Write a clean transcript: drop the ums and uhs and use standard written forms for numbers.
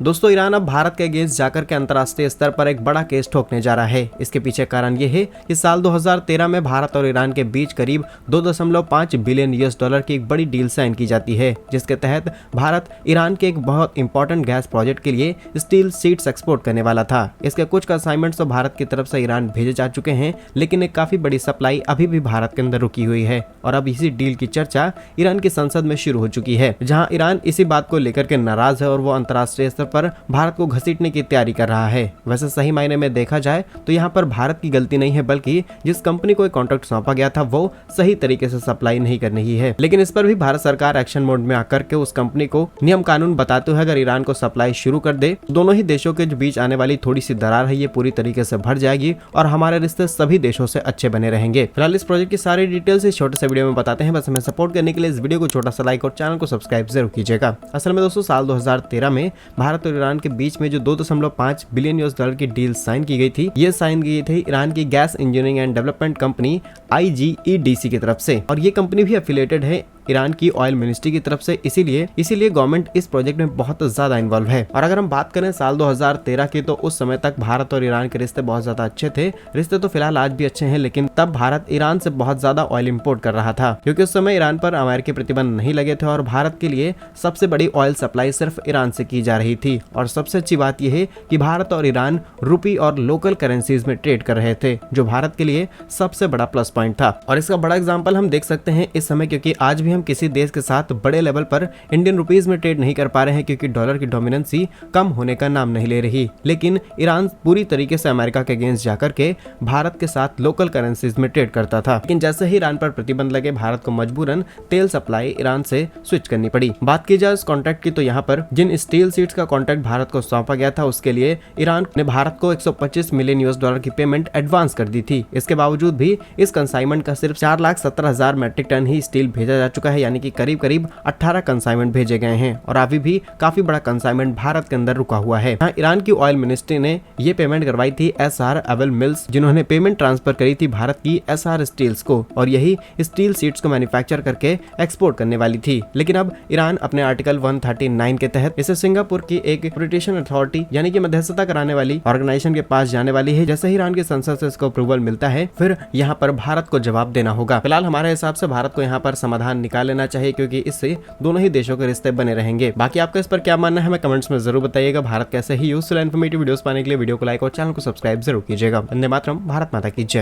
दोस्तों, ईरान अब भारत के अगेंस्ट जाकर के अंतर्राष्ट्रीय स्तर पर एक बड़ा केस ठोकने जा रहा है। इसके पीछे कारण ये है कि साल 2013 में भारत और ईरान के बीच करीब 2.5 बिलियन US डॉलर की एक बड़ी डील साइन की जाती है, जिसके तहत भारत ईरान के एक बहुत इंपॉर्टेंट गैस प्रोजेक्ट के लिए स्टील शीट्स एक्सपोर्ट करने वाला था। इसके कुछ कंसाइनमेंट्स तो भारत की तरफ से ईरान भेजे जा चुके हैं, लेकिन एक काफी बड़ी सप्लाई अभी भी भारत के अंदर रुकी हुई है। और अब इसी डील की चर्चा ईरान की संसद में शुरू हो चुकी है, जहाँ ईरान इसी बात को लेकर के नाराज है और वो अंतर्राष्ट्रीय स्तर पर भारत को घसीटने की तैयारी कर रहा है। वैसे सही मायने में देखा जाए तो यहाँ पर भारत की गलती नहीं है, बल्कि जिस कंपनी को एक कॉन्ट्रैक्ट सौंपा गया था वो सही तरीके से सप्लाई नहीं कर रही है। लेकिन इस पर भी भारत सरकार एक्शन मोड में आकर के उस कंपनी को नियम कानून बताते हुए अगर ईरान को सप्लाई शुरू कर दे, दोनों ही देशों के बीच आने वाली थोड़ी सी दरार है ये पूरी तरीके से भर जाएगी और हमारे रिश्ते सभी देशों से अच्छे बने रहेंगे। फिलहाल इस प्रोजेक्ट की सारी डिटेल्स इस छोटे से वीडियो में बताते हैं। बस हमें सपोर्ट करने के लिए इस वीडियो को छोटा सा लाइक और चैनल को सब्सक्राइब जरूर कीजिएगा। असल में दोस्तों, साल 2013 में भारत और ईरान के बीच में जो 2.5 बिलियन US डॉलर की डील साइन की गई थी, ये साइन की गई थी ईरान की gas engineering and development company IGEDC की तरफ से, और ये कंपनी भी एफिलिएटेड है ईरान की ऑयल मिनिस्ट्री की तरफ से। इसीलिए गवर्नमेंट इस प्रोजेक्ट में बहुत ज्यादा इन्वॉल्व है। और अगर हम बात करें साल 2013 की, तो उस समय तक भारत और ईरान के रिश्ते बहुत ज्यादा अच्छे थे। रिश्ते तो फिलहाल आज भी अच्छे हैं, लेकिन तब भारत ईरान से बहुत ज्यादा ऑयल इंपोर्ट कर रहा था, क्योंकि उस समय ईरान पर अमेरिकी प्रतिबंध नहीं लगे थे और भारत के लिए सबसे बड़ी ऑयल सप्लाई सिर्फ ईरान से की जा रही थी। और सबसे अच्छी बात यह है कि भारत और ईरान रुपी और लोकल करेंसीज में ट्रेड कर रहे थे, जो भारत के लिए सबसे बड़ा प्लस पॉइंट था। और इसका बड़ा एग्जाम्पल हम देख सकते हैं इस समय, क्योंकि आज भी हम किसी देश के साथ बड़े लेवल पर इंडियन रुपीस में ट्रेड नहीं कर पा रहे हैं, क्योंकि डॉलर की डोमिनेंसी कम होने का नाम नहीं ले रही। लेकिन ईरान पूरी तरीके से अमेरिका के अगेंस्ट जाकर के भारत के साथ लोकल करेंसीज में ट्रेड करता था। लेकिन जैसे ही ईरान पर प्रतिबंध लगे, भारत को मजबूरन तेल सप्लाई ईरान से स्विच करनी पड़ी। बात की जाए इस कॉन्ट्रैक्ट की, तो यहाँ पर जिन स्टील शीट्स का कॉन्ट्रैक्ट भारत को सौंपा गया था, उसके लिए ईरान ने भारत को 125 मिलियन US डॉलर की पेमेंट एडवांस कर दी थी। इसके बावजूद भी इस कंसाइनमेंट का सिर्फ 4,17,000 मैट्रिक टन ही स्टील भेजा जा चुका है, यानी कि करीब 18 कंसाइनमेंट भेजे गए हैं। और अभी भी काफी बड़ा कंसाइनमेंट भारत के अंदर रुका हुआ है। ईरान की ऑयल मिनिस्ट्री ने ये पेमेंट करवाई थी SR अवेल मिल्स, जिन्होंने पेमेंट ट्रांसफर करी थी भारत की SR स्टील्स को, और यही स्टील शीट्स को मैन्युफैक्चर करके एक्सपोर्ट करने वाली थी। लेकिन अब ईरान अपने आर्टिकल 139 के तहत इसे सिंगापुर की एक एक्रीडिटेशन अथॉरिटी यानी कि मध्यस्थता कराने वाली ऑर्गेनाइजेशन के पास जाने वाली है। जैसे ही ईरान की संसद से इसको अप्रूवल मिलता है, फिर यहाँ पर भारत को जवाब देना होगा। फिलहाल हमारे हिसाब से भारत को यहाँ पर समाधान निकाल लेना चाहिए, क्योंकि इससे दोनों ही देशों के रिश्ते बने रहेंगे। बाकी आपका इस पर क्या मानना है हमें कमेंट्स में जरूर बताइएगा। भारत कैसे ही यूजफुल इन्फॉर्मेटिव वीडियोस पाने के लिए वीडियो को लाइक और चैनल को सब्सक्राइब जरूर कीजिएगा। वंदे मातरम, भारत माता की जय।